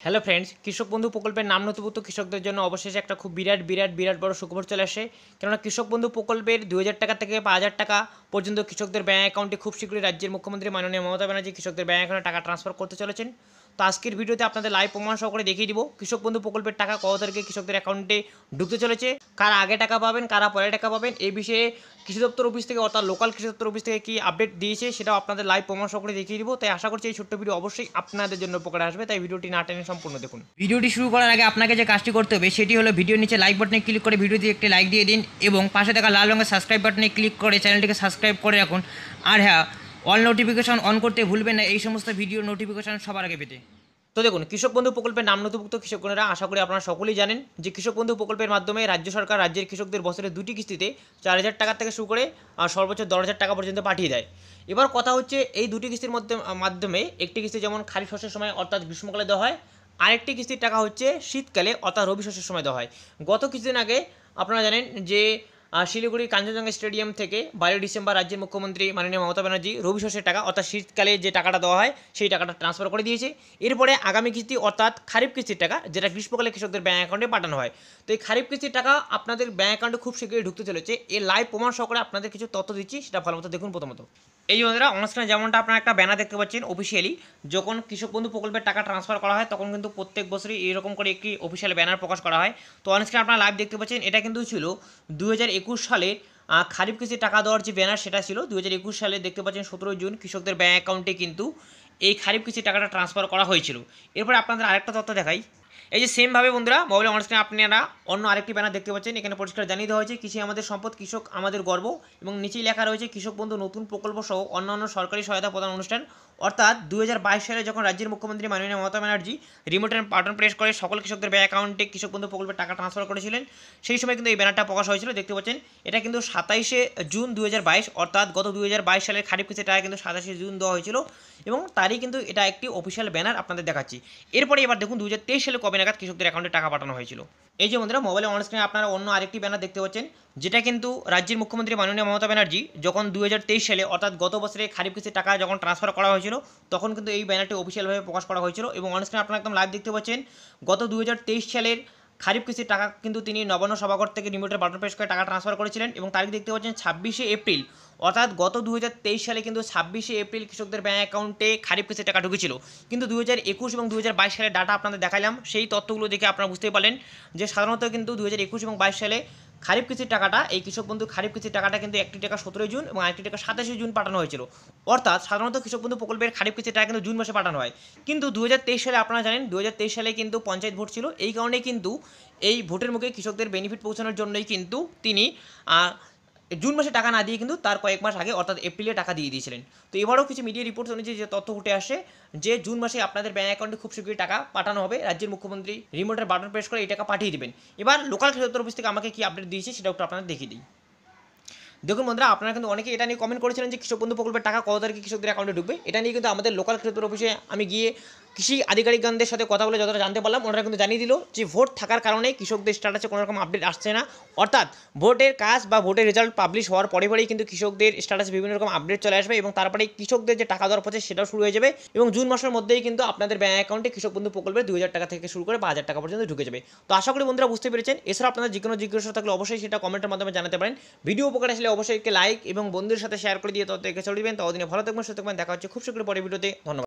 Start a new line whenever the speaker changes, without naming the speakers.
Hello friends, কৃষক বন্ধু প্রকল্পের নাম নথিভুক্ত কৃষকদের জন্য অবশেষে একটা খুব বিরাট বড় সুখবর চলে আসে। কেননা কৃষক বন্ধু প্রকল্পের ২,০০০ টাকা থেকে ৫,০০০ টাকা পর্যন্ত কৃষকদের ব্যাঙ্ক অ্যাকাউন্টে খুব শীঘ্রই রাজ্যের মুখ্যমন্ত্রী মাননীয় মমতা ব্যানার্জি কৃষকদের ব্যাঙ্ক অ্যাকাউন্টে টাকা ট্রান্সফার করতে চলেছেন। তো আজকের ভিডিওতে আপনাদের লাইভ প্রমাণ সহকারে দেখিয়ে দিব কৃষক বন্ধু প্রকল্পের টাকা কত তারিখে কৃষকদের অ্যাকাউন্টে ঢুকতে চলেছে, কারা আগে টাকা পাবেন, কারা পরে টাকা পাবেন, এই বিষয়ে কৃষি দপ্তর অফিস থেকে অর্থাৎ লোকাল কৃষি দপ্তর অফিস থেকে কী আপডেট দিয়েছে সেটাও আপনাদের লাইভ প্রমাণ সহকারে দেখিয়ে দিব। তাই আশা করছি এই ছোট্ট ভিডিও অবশ্যই আপনাদের জন্য উপকারে আসবে, তাই ভিডিওটি না টেনে সম্পূর্ণ দেখুন। ভিডিওটি শুরু করার আগে আপনাকে যে কাজটি করতে হবে সেটি হলো ভিডিওর নিচে লাইক বাটনে ক্লিক করে ভিডিওতে একটি লাইক দিয়ে দিন এবং পাশে থাকা লাল রঙের সাবস্ক্রাইব বাটনে ক্লিক করে চ্যানেলটিকে সাবস্ক্রাইব করে রাখুন। আর হ্যাঁ, অল নোটিফিকেশন অন করতে ভুলবেন না এই সমস্ত ভিডিওর নোটিফিকেশন সবার আগে পেতে। তো দেখুন, কৃষক বন্ধু প্রকল্পের নাম নথিভুক্ত কৃষকরা আশা করি আপনারা সকলেই জানেন যে কৃষক বন্ধু প্রকল্পের মাধ্যমে রাজ্য সরকার রাজ্যের কৃষকদের বছরে দুটি কিস্তিতে ৪,০০০ টাকা থেকে শুরু করে সর্বোচ্চ ১০,০০০ টাকা পর্যন্ত পাঠিয়ে দেয়। এবার কথা হচ্ছে, এই দুটি কিস্তির মাধ্যমে একটি কিস্তি যেমন খারিফ শস্যের সময় অর্থাৎ গ্রীষ্মকালে দেওয়া হয়, আরেকটি কিস্তির টাকা হচ্ছে শীতকালে অর্থাৎ রবি শস্যের সময় দেওয়া হয়। গত কিছুদিন আগে আপনারা জানেন যে শিলিগুড়ি কাঞ্চনজঙ্ঘা স্টেডিয়াম থেকে ১২ ডিসেম্বর রাজ্যের মুখ্যমন্ত্রী মাননীয় মমতা ব্যানার্জি রবি শস্যের টাকা অর্থাৎ শীতকালে যে টাকাটা দেওয়া হয় সেই টাকাটা ট্রান্সফার করে দিয়েছে। এরপরে আগামী কিস্তি অর্থাৎ খারিফ কিস্তির টাকা যেটা গ্রীষ্মকালে কৃষকদের ব্যাঙ্ক অ্যাকাউন্টে পাঠানো হয়। তো এই খারিফ কিস্তির টাকা আপনাদের ব্যাঙ্ক অ্যাকাউন্টে খুব শীঘ্রই ঢুকতে চলেছে। এর লাইভ প্রমাণ সহকারে আপনাদের কিছু তথ্য দিচ্ছি, সেটা ভালো মতো দেখুন। প্রথমত এই যে বন্ধুরা, অনুষ্ঠানে যেমনটা আপনারা একটা ব্যানার দেখতে পাচ্ছেন, অফিসিয়ালি যখন কৃষক বন্ধু প্রকল্পের টাকা ট্রান্সফার করা হয় তখন কিন্তু প্রত্যেক বছরই এরকম করে একটি অফিসিয়াল ব্যানার প্রকাশ করা হয়। তো অনস্ক্রিনে আপনারা লাইভ দেখতে পাচ্ছেন, এটা কিন্তু ছিল ২০২১ সালের খারিফ কিস্তির টাকা দেওয়ার যে ব্যানার সেটা ছিল ২০২১ সালে দেখতে পাচ্ছেন ১৭ জুন কৃষকদের ব্যাঙ্ক অ্যাকাউন্টে কিন্তু এই খারিফ কিস্তির টাকাটা ট্রান্সফার করা হয়েছিল। এরপরে আপনাদের আরেকটা তথ্য দেখাই। এই যে সেমভাবে বন্ধুরা মোবাইলে অনস্ক্রিনে আপনারা অন্য আরেকটি ব্যানার দেখতে পাচ্ছেন, এখানে পরিষ্কার জানিয়ে দেওয়া হয়েছে কৃষি আমাদের সম্পদ, কৃষক আমাদের গর্ব, এবং নিচেই লেখা রয়েছে কৃষক বন্ধু নতুন প্রকল্প সহ অন্যান্য সরকারি সহায়তা প্রদান অনুষ্ঠান। অর্থাৎ ২০২২ সালে যখন রাজ্যের মুখ্যমন্ত্রী মাননীয় Mamata Banerjee remote button press করে সকল কৃষকদের ব্যাঙ্ক অ্যাকাউন্টে কৃষক বন্ধু প্রকল্পের টাকা ট্রান্সফার করেছিলেন, সেই সময় কিন্তু এই ব্যানারটা প্রকাশ হয়েছিল। দেখতে পাচ্ছেন এটা কিন্তু ২৭শে জুন ২০২২, অর্থাৎ গত ২০২২ সালের খারিফ কিস্তির টাকা কিন্তু ২৭শে জুন দেওয়া হয়েছিল এবং তারই কিন্তু এটা একটি অফিসিয়াল ব্যানার আপনাদের দেখাচ্ছি। এরপরে এবার দেখুন ২০২৩ সালে কবে নাগাদ কৃষকদের অ্যাকাউন্টে টাকা পাঠানো হয়েছিল। এই যে বন্ধুরা, মোবাইলে অনস্ক্রিনে আপনারা অন্য আরেকটি ব্যানার দেখতে পাচ্ছেন, যেটা কিন্তু রাজ্যের মুখ্যমন্ত্রী মাননীয় মমতা ব্যানার্জি যখন ২০২৩ সালে অর্থাৎ গত বছরে খারিফ কিস্তির টাকা যখন ট্রান্সফার করা হয়েছিল তখন কিন্তু এই ব্যানারটি অফিসিয়ালভাবে প্রকাশ করা হয়েছিল। এবং অনস্ক্রিনে আপনারা একদম লাইভ দেখতে পাচ্ছেন, গত ২০২৩ সালের খারিফ কিস্তির টাকা কিন্তু তিনি নবান্ন সভাঘর থেকে রিমোটের বাটন প্রেস করে টাকা ট্রান্সফার করেছিলেন এবং তারিখ দেখতে পাচ্ছেন ২৬শে এপ্রিল, অর্থাৎ গত ২০২৩ সালে কিন্তু ২৬শে এপ্রিল কৃষকদের ব্যাঙ্ক অ্যাকাউন্টে খারিফ কিস্তির টাকা ঢুকেছিল। কিন্তু ২০২১ এবং ২০২২ সালের ডাটা আপনাদের দেখালাম, সেই তথ্যগুলো দেখে আপনারা বুঝতেই পারলেন যে সাধারণত কিন্তু ২০২১ এবং ২২ সালে খারিফ কিস্তির টাকাটা, এই কৃষক বন্ধু খারিফ কিস্তির টাকাটা কিন্তু একটি টাকা ১৭ জুন এবং আরেকটি টাকা ২৭শে জুন পাঠানো হয়েছিল। অর্থাৎ সাধারণত কৃষক বন্ধু প্রকল্পের খারিফ কিস্তির টাকা কিন্তু জুন মাসে পাঠানো হয়। কিন্তু ২০২৩ সালে আপনারা জানেন ২০২৩ সালে কিন্তু পঞ্চায়েত ভোট ছিল, এই কারণে কিন্তু এই ভোটের মুখে কৃষকদের বেনিফিট পৌঁছানোর জন্যই কিন্তু তিনি জুন মাসে টাকা না দিয়ে কিন্তু তার কয়েক মাস আগে অর্থাৎ এপ্রিলে টাকা দিয়ে দিয়েছিলেন। তো এবারও কিছু মিডিয়া রিপোর্টস অনুযায়ী যে তথ্য উঠে আসে যে জুন মাসে আপনাদের ব্যাঙ্ক অ্যাকাউন্টে খুব শীঘ্রই টাকা পাঠানো হবে, রাজ্যের মুখ্যমন্ত্রী রিমোটের বাটন প্রেস করে এই টাকা পাঠিয়ে দেবেন। এবার লোকাল কৃষি দপ্তর অফিস থেকে আমাকে কি আপডেট দিয়েছে সেটা একটু আপনাদের দেখিয়ে দিই। দেখুন বন্ধুরা, আপনারা কিন্তু অনেকে এটা নিয়ে কমেন্ট করেছিলেন যে কৃষক বন্ধু প্রকল্পের টাকা কত তারিখে কৃষকদের অ্যাকাউন্টে ঢুকবে। এটা নিয়ে কিন্তু আমাদের লোকাল কৃষি দপ্তর অফিসে আমি গিয়ে কৃষি আধিকারিকগণদের সাথে কথা বলে যতটা জানতে পারলাম, ওনারা কিন্তু জানিয়ে দিল যে ভোট থাকার কারণে কৃষকদের স্ট্যাটাসে কোনো রকম আপডেট আসছে না। অর্থাৎ ভোটের কাজ বা ভোটের রেজাল্ট পাবলিশ হওয়ার পরেই কিন্তু কৃষকদের স্ট্যাটাসে বিভিন্ন রকম আপডেট চলে আসবে এবং তারপরে কৃষকদের যে টাকা দেওয়ার প্রসেস সেটাও শুরু হয়ে যাবে এবং জুন মাসের মধ্যেই কিন্তু আপনাদের ব্যাঙ্ক অ্যাকাউন্টে কৃষক বন্ধু প্রকল্পের ২,০০০ টাকা থেকে শুরু করে ৫,০০০ টাকা পর্যন্ত ঢুকে যাবে। তো আশা করি বন্ধুরা বুঝতে পেরেছেন। এছাড়া আপনাদের যে কোনো জিজ্ঞাসা থাকলে অবশ্যই সেটা কমেন্টের মাধ্যমে জানাতে পারেন। ভিডিও উপকার আসলে অবশ্যই একটি লাইক এবং বন্ধুদের সাথে শেয়ার করে দিয়ে তত এগিয়ে চলে দিবেন। ততদিনে ভালো থাকবেন, সুস্থ থাকবেন। দেখা হচ্ছে খুব শীঘ্রই পরের ভিডিওতে। ধন্যবাদ।